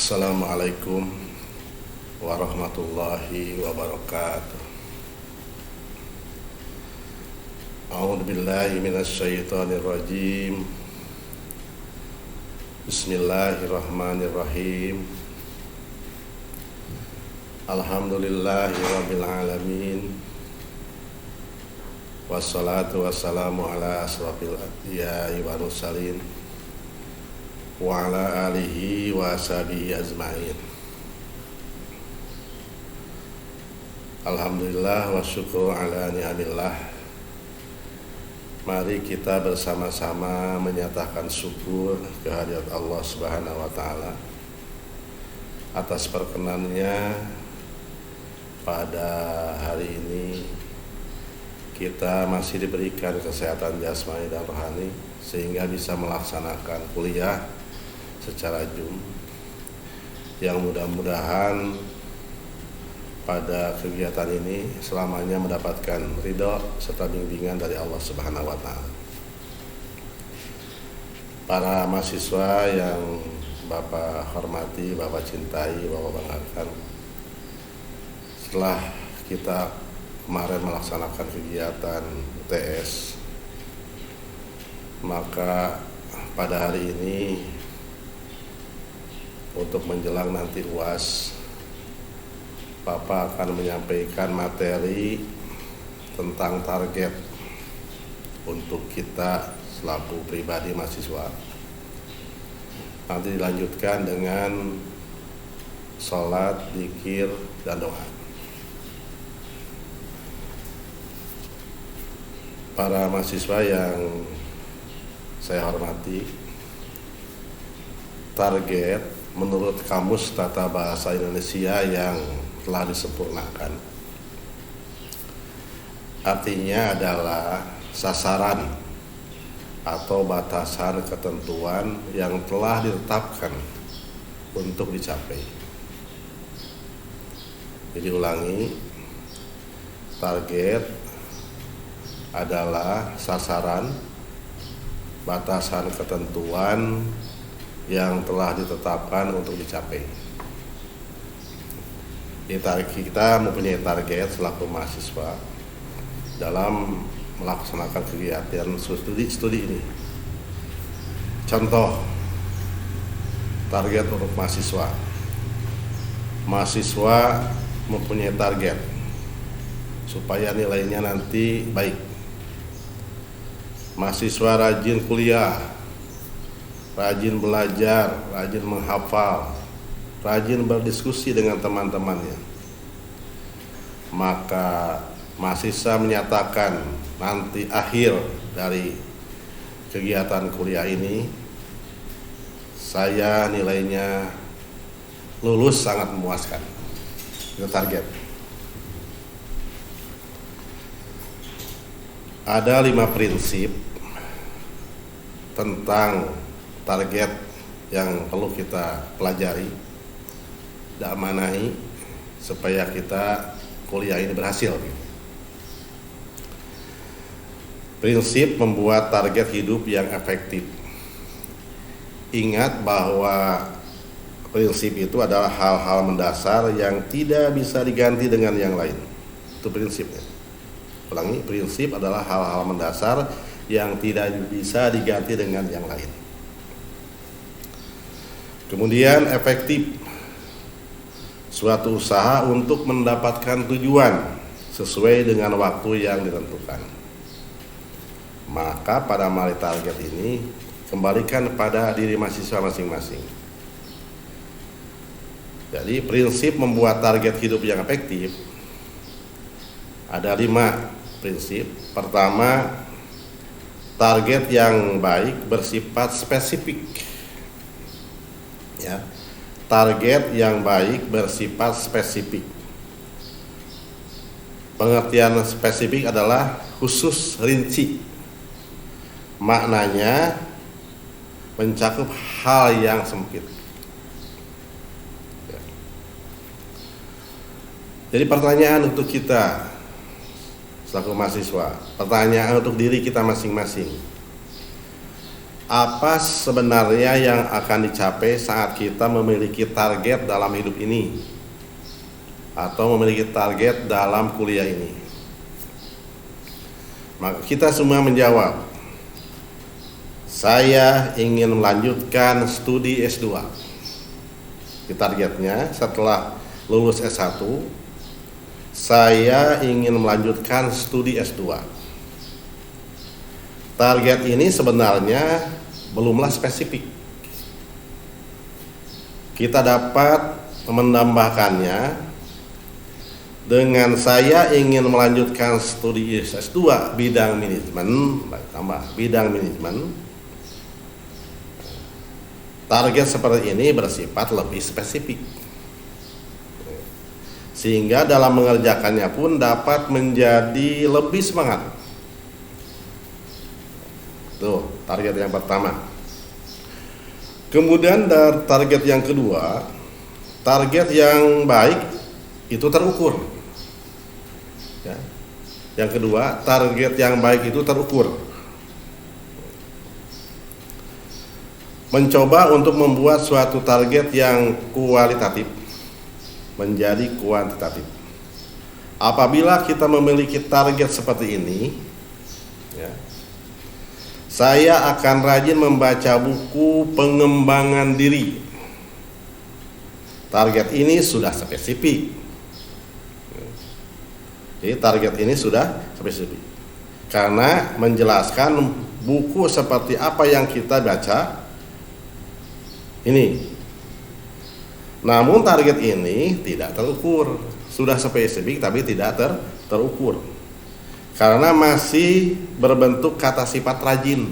Assalamualaikum warahmatullahi wabarakatuh. A'udzu billahi minasyaitonir rajim. Bismillahirrahmanirrahim. Alhamdulillahi rabbil alamin. Wassalatu wassalamu ala asrofil anbiya'i wal mursalin wa ala alihi wa ashabihi ajma'in. Alhamdulillah wa syukur ala ni'amillah. Mari kita bersama-sama menyatakan syukur kehadirat Allah Subhanahu wa taala atas perkenannya pada hari ini kita masih diberikan kesehatan jasmani dan rohani sehingga bisa melaksanakan kuliah secara Zoom, yang mudah-mudahan pada kegiatan ini selamanya mendapatkan ridho serta bimbingan dari Allah Subhanahu wa taala. Para mahasiswa yang Bapak hormati, Bapak cintai, Bapak banggakan, setelah kita kemarin melaksanakan kegiatan UTS, maka pada hari ini untuk menjelang nanti UAS, Bapak akan menyampaikan materi tentang target untuk kita selaku pribadi mahasiswa. Nanti dilanjutkan dengan sholat, dzikir, dan doa. Para mahasiswa yang saya hormati, target menurut Kamus Tata Bahasa Indonesia yang telah disempurnakan, artinya adalah sasaran atau batasan ketentuan yang telah ditetapkan untuk dicapai. Jadi ulangi, target adalah sasaran, batasan ketentuan yang telah ditetapkan untuk dicapai. Kita mempunyai target selaku mahasiswa dalam melaksanakan kegiatan studi ini. Contoh target untuk mahasiswa. Mahasiswa mempunyai target supaya nilainya nanti baik. Mahasiswa rajin kuliah, rajin belajar, rajin menghafal, rajin berdiskusi dengan teman-temannya. Maka mahasiswa menyatakan nanti akhir dari kegiatan kuliah ini, saya nilainya lulus sangat memuaskan. Itu target. Ada 5 prinsip tentang target yang perlu kita pelajari dan manai supaya kita kuliah ini berhasil. Prinsip membuat target hidup yang efektif. Ingat bahwa prinsip itu adalah hal-hal mendasar yang tidak bisa diganti dengan yang lain. Itu prinsipnya. Ulangi, prinsip adalah hal-hal mendasar yang tidak bisa diganti dengan yang lain. Kemudian efektif, suatu usaha untuk mendapatkan tujuan sesuai dengan waktu yang ditentukan. Maka pada mari target ini kembalikan pada diri mahasiswa masing-masing. Jadi prinsip membuat target hidup yang efektif ada 5 prinsip. Pertama, target yang baik bersifat spesifik. Ya, target yang baik bersifat spesifik. Pengertian spesifik adalah khusus, rinci. Maknanya mencakup hal yang sempit. Ya. Jadi pertanyaan untuk kita selaku mahasiswa, pertanyaan untuk diri kita masing-masing. apa sebenarnya yang akan dicapai saat kita memiliki target dalam hidup ini atau memiliki target dalam kuliah ini? Maka kita semua menjawab, saya ingin melanjutkan studi S2. Targetnya setelah lulus S1, saya ingin melanjutkan studi S2. Target ini sebenarnya belumlah spesifik. Kita dapat menambahkannya dengan saya ingin melanjutkan studi S2 bidang manajemen, tambah bidang manajemen. Target seperti ini bersifat lebih spesifik, sehingga dalam mengerjakannya pun dapat menjadi lebih semangat. Tuh, target yang pertama. Kemudian dari target yang kedua, target yang baik itu terukur. Ya. Yang kedua, target yang baik itu terukur. Mencoba untuk membuat suatu target yang kualitatif menjadi kuantitatif. Apabila kita memiliki target seperti ini, ya, saya akan rajin membaca buku pengembangan diri. Target ini sudah spesifik. Jadi target ini sudah spesifik. Karena menjelaskan buku seperti apa yang kita baca ini. Namun target ini tidak terukur. Sudah spesifik tapi tidak terukur. Karena masih berbentuk kata sifat rajin.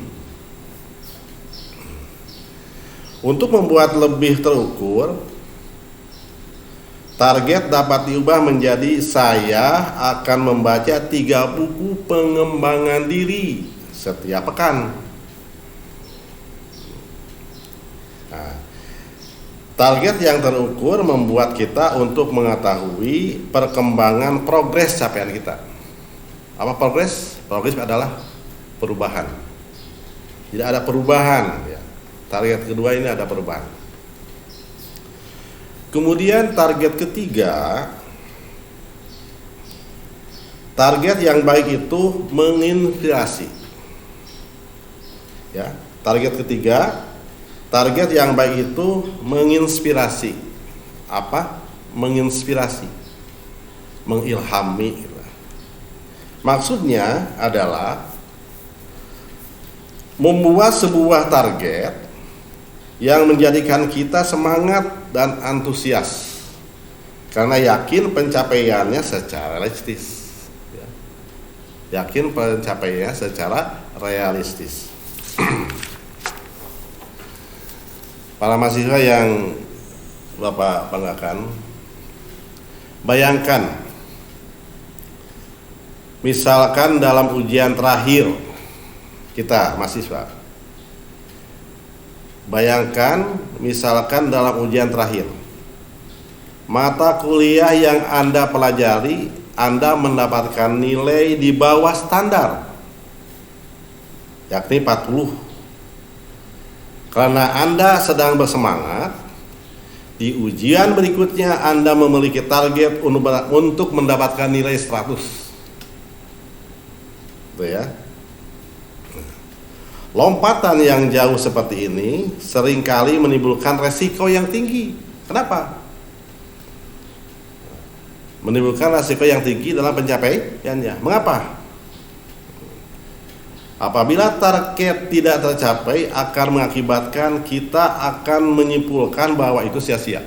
Untuk membuat lebih terukur, target dapat diubah menjadi saya akan membaca 3 buku pengembangan diri setiap pekan. Nah, target yang terukur membuat kita untuk mengetahui perkembangan progres capaian kita. Apa progres? Progres adalah perubahan. Tidak ada perubahan, ya. Target kedua ini ada perubahan. Kemudian target ketiga, target yang baik itu menginspirasi. Ya, target ketiga, target yang baik itu menginspirasi. Apa? Menginspirasi, mengilhami. Maksudnya adalah membuat sebuah target yang menjadikan kita semangat dan antusias karena yakin pencapaiannya secara realistis. Yakin pencapaiannya secara realistis. Para mahasiswa yang Bapak banggakan, bayangkan misalkan dalam ujian terakhir kita mahasiswa, bayangkan misalkan dalam ujian terakhir mata kuliah yang Anda pelajari, Anda mendapatkan nilai di bawah standar, yakni 40. Karena Anda sedang bersemangat, di ujian berikutnya Anda memiliki target untuk mendapatkan nilai 100. Gitu ya. Lompatan yang jauh seperti ini seringkali menimbulkan resiko yang tinggi. Kenapa? Menimbulkan resiko yang tinggi dalam pencapaiannya. Mengapa? Apabila target tidak tercapai akan mengakibatkan kita akan menyimpulkan bahwa itu sia-sia.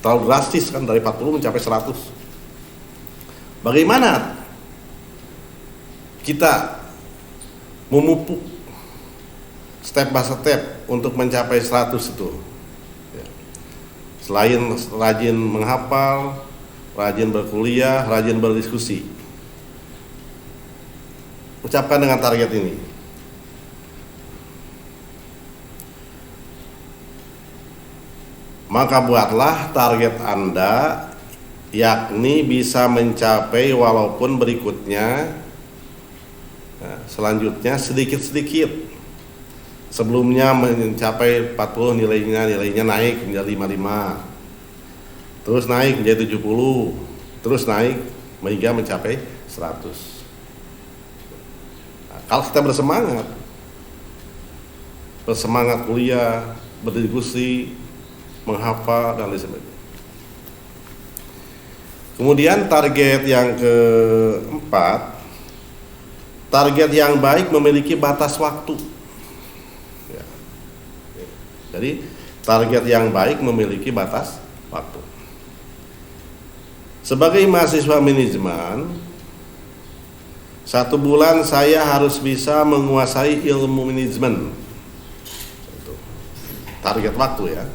Terlalu drastis kan, dari 40 mencapai 100. Bagaimana kita memupuk step by step untuk mencapai 100 itu? Selain rajin menghafal, rajin berkuliah, rajin berdiskusi, ucapkan dengan target ini. Maka buatlah target Anda, yakni bisa mencapai walaupun berikutnya, selanjutnya sedikit-sedikit. Sebelumnya mencapai 40 nilainya naik menjadi 55. Terus naik menjadi 70. Terus naik hingga mencapai 100. Nah, kalau kita bersemangat kuliah, berdiskusi, menghafal dan lain sebagainya. Kemudian target yang keempat, target yang baik memiliki batas waktu. Ya. Jadi target yang baik memiliki batas waktu. Sebagai mahasiswa manajemen, 1 bulan saya harus bisa menguasai ilmu manajemen. Itu target waktu ya.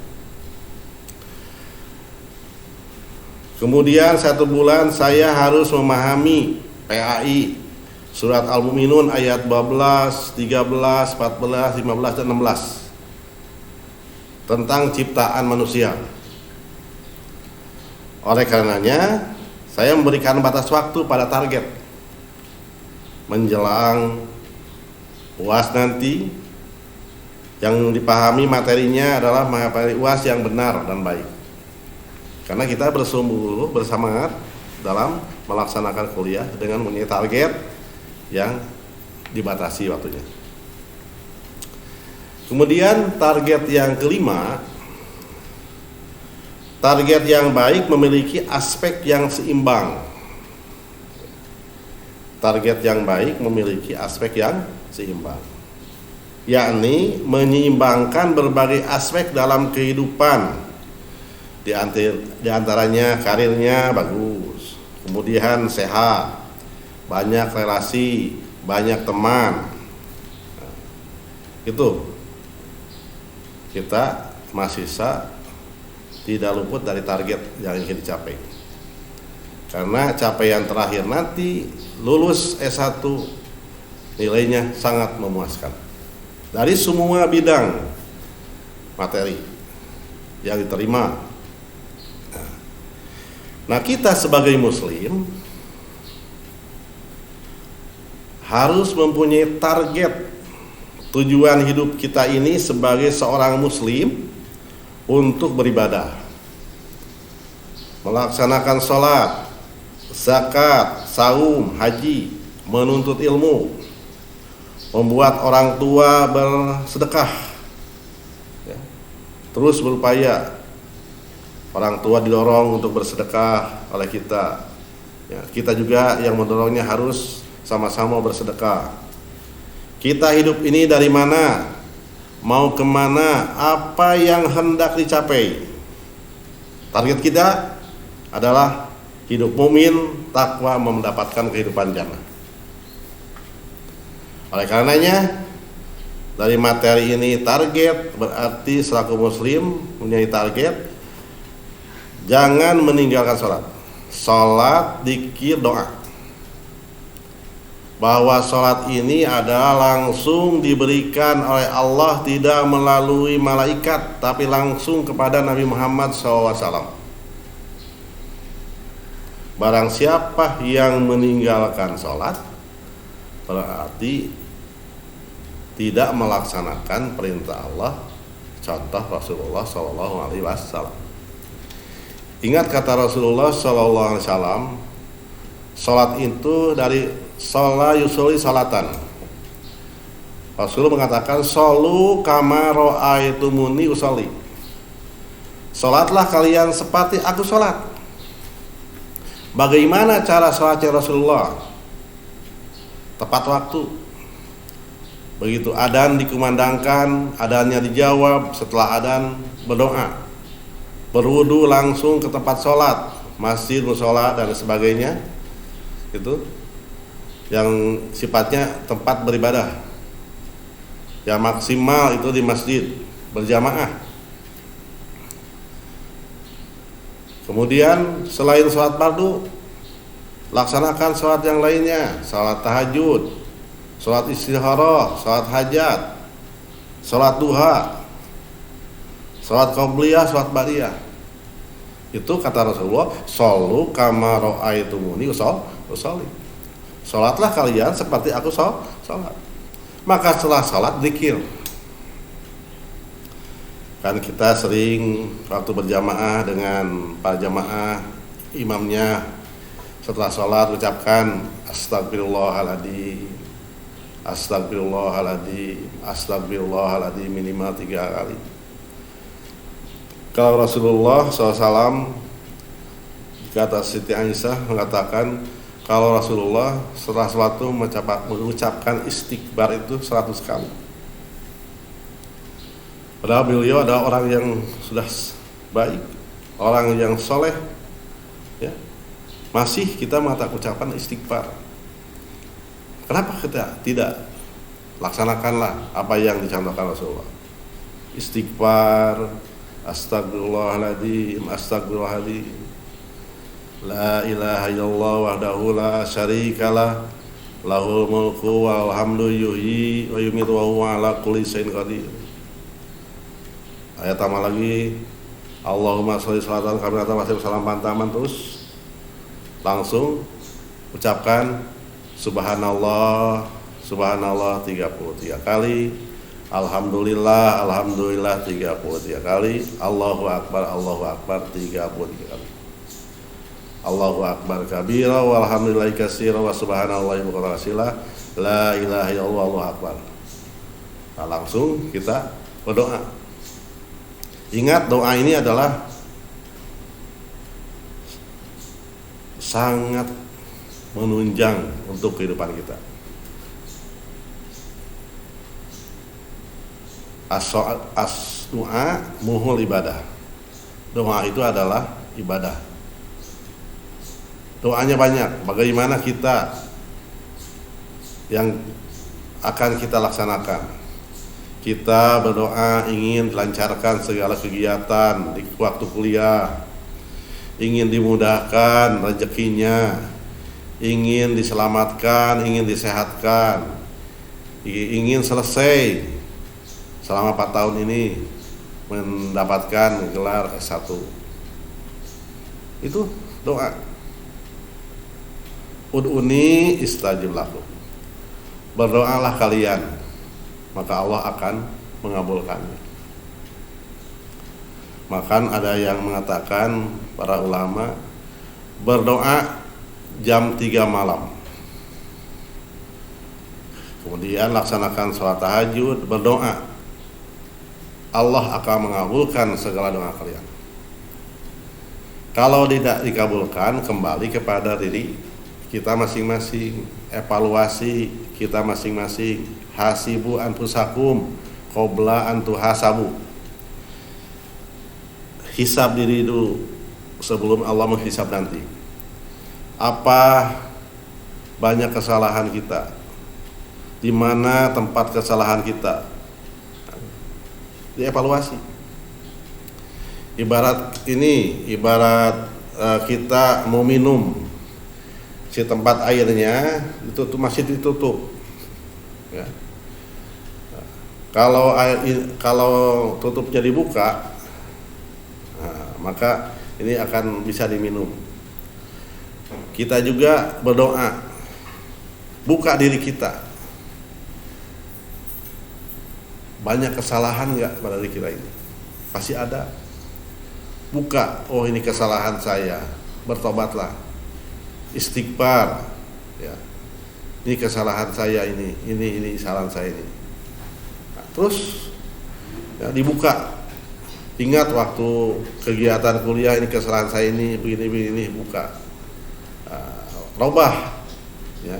Kemudian 1 bulan saya harus memahami PAI, surat Al-Mu'minun ayat 12, 13, 14, 15, dan 16 tentang ciptaan manusia. Oleh karenanya, saya memberikan batas waktu pada target. Menjelang UAS nanti, yang dipahami materinya adalah materi UAS yang benar dan baik. Karena kita bersungguh bersemangat dalam melaksanakan kuliah dengan mempunyai target yang dibatasi waktunya. Kemudian target yang kelima, target yang baik memiliki aspek yang seimbang. Target yang baik memiliki aspek yang seimbang, yakni menyeimbangkan berbagai aspek dalam kehidupan. Di antaranya karirnya bagus, kemudian sehat, banyak relasi, banyak teman. Nah, itu kita mahasiswa tidak luput dari target yang ingin dicapai. Karena capaian terakhir nanti lulus S1 nilainya sangat memuaskan dari semua bidang materi yang diterima. Nah, kita sebagai muslim harus mempunyai target tujuan hidup kita ini sebagai seorang muslim untuk beribadah, melaksanakan sholat, zakat, saum, haji, menuntut ilmu, membuat orang tua bersedekah, ya, terus berupaya. Orang tua didorong untuk bersedekah oleh kita. Ya, kita juga yang mendorongnya harus sama-sama bersedekah. Kita hidup ini dari mana? Mau kemana? Apa yang hendak dicapai? Target kita adalah hidup mukmin, takwa, mendapatkan kehidupan jannah. Oleh karenanya, dari materi ini target berarti selaku muslim mempunyai target. Jangan meninggalkan sholat. Sholat, dzikir, doa. Bahwa sholat ini adalah langsung diberikan oleh Allah, tidak melalui malaikat, tapi langsung kepada Nabi Muhammad SAW. Barang siapa yang meninggalkan sholat, berarti tidak melaksanakan perintah Allah, contoh Rasulullah SAW. Ingat kata Rasulullah SAW, sholat itu dari sholat yusoli sholatan. Rasulullah mengatakan, sholu kama ro'aitumuni usolli. Sholatlah kalian seperti aku sholat. Bagaimana cara sholatnya Rasulullah? Tepat waktu. Begitu adzan dikumandangkan, adzannya dijawab, setelah adzan berdoa. Berwudu langsung ke tempat sholat, masjid, mushola dan sebagainya. Itu yang sifatnya tempat beribadah. Yang maksimal itu di masjid berjamaah. Kemudian selain sholat fardu, laksanakan sholat yang lainnya, sholat tahajud, sholat istikharah, sholat hajat, sholat duha, sholat qobliyah, sholat ba'diyah. Itu kata Rasulullah, sholu kama ra'aitumuni usolli. Sholatlah kalian seperti aku sholat. Maka setelah sholat zikir. Kan kita sering waktu berjamaah dengan para jamaah, imamnya setelah sholat ucapkan astagfirullahaladzim, astagfirullahaladzim, astagfirullahaladzim minimal 3 kali. Kalau Rasulullah SAW, kata Siti Aisyah mengatakan, kalau Rasulullah setelah sholat itu mengucapkan istighfar itu 100 kali. Padahal beliau adalah orang yang sudah baik, orang yang soleh, ya. Masih kita mengatakan ucapan istighfar. Kenapa kita tidak laksanakanlah apa yang dicontohkan Rasulullah? Istighfar, astagfirullahaladzim, astagfirullahaladzim, la ilaha illallah wahdahu la syarikalah, lahul mulku wal hamdu yuhyi wa yumiitu wa huwa ala kulli syai'in qadir. Ayat tambah lagi, Allahumma sholli sholatan kamilatan wa salam pantaman, terus langsung ucapkan subhanallah, subhanallah 33 kali, alhamdulillah, alhamdulillah 33 kali, Allahu akbar 33 kali. Allahu akbar kabira walhamdulillahi katsira wa subhanallahi bukratan wasila, la ilaha illallah Allahu akbar. Nah, langsung kita berdoa. Ingat, doa ini adalah sangat menunjang untuk kehidupan kita. As-doa muhul ibadah. Doa itu adalah ibadah. Doanya banyak. Bagaimana kita yang akan kita laksanakan? Kita berdoa ingin dilancarkan segala kegiatan di waktu kuliah, ingin dimudahkan rezekinya, ingin diselamatkan, ingin disehatkan, ingin selesai selama 4 tahun ini mendapatkan gelar S1. Itu doa. Ud'uni istajib lakum. Berdoalah kalian, maka Allah akan mengabulkannya. Maka ada yang mengatakan, para ulama, berdoa jam 3 malam, kemudian laksanakan sholat tahajud, berdoa, Allah akan mengabulkan segala doa kalian. Kalau tidak dikabulkan, kembali kepada diri kita masing-masing, evaluasi kita masing-masing. Hasibu anfusakum qabla an tuhasabu. Hisab diri dulu sebelum Allah menghisab nanti. Apa banyak kesalahan kita? Di mana tempat kesalahan kita? Dievaluasi. Ibarat kita mau minum, si tempat airnya itu masih ditutup, ya. Kalau tutupnya dibuka, nah, maka ini akan bisa diminum. Kita juga berdoa, buka diri kita. Banyak kesalahan nggak pada diri kita ini? Pasti ada. Buka, oh ini kesalahan saya, bertobatlah, istighfar, ya. Ini kesalahan saya ini kesalahan saya ini. Nah, terus ya, dibuka. Ingat waktu kegiatan kuliah, ini kesalahan saya ini begini buka. Robah, ya,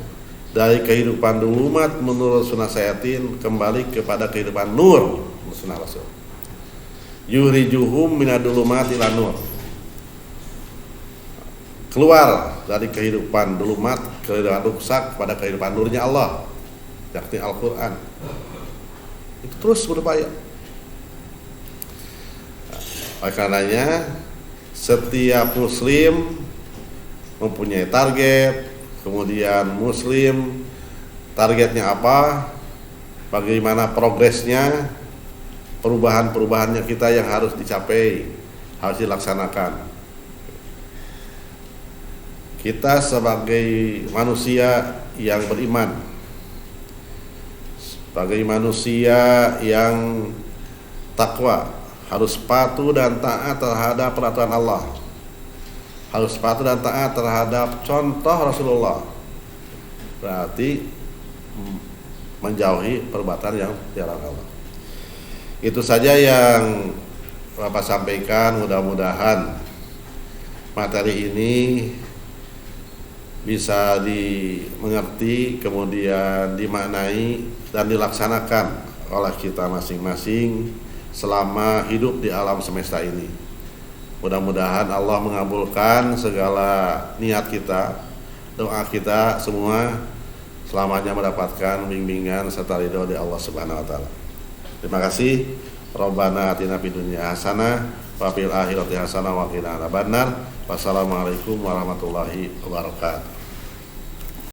dari kehidupan dulumat menurut sunnah sayatin kembali kepada kehidupan nur sunnah Rasul. Yurijuhum minadulumat ila nur. Keluar dari kehidupan dulumat, kehidupan rusak pada kehidupan nurnya Allah, yakni Al-Quran. Itu terus berupaya. Oleh karenanya setiap muslim mempunyai target. Kemudian muslim targetnya apa, bagaimana progresnya, perubahan-perubahannya kita yang harus dicapai, harus dilaksanakan. Kita sebagai manusia yang beriman, sebagai manusia yang takwa, harus patuh dan taat terhadap peraturan Allah, harus patuh dan taat terhadap contoh Rasulullah. Berarti menjauhi perbuatan yang dilarang Allah. Itu saja yang Bapak sampaikan. Mudah-mudahan materi ini bisa dimengerti, kemudian dimaknai dan dilaksanakan oleh kita masing-masing selama hidup di alam semesta ini. Mudah-mudahan Allah mengabulkan segala niat kita, doa kita semua, selamanya mendapatkan bimbingan serta ridho dari Allah Subhanahu wa taala. Terima kasih. Rabbana atina fid dunya hasanah wa fil akhirati hasanah wa qina adzabannar. Wassalamualaikum warahmatullahi wabarakatuh.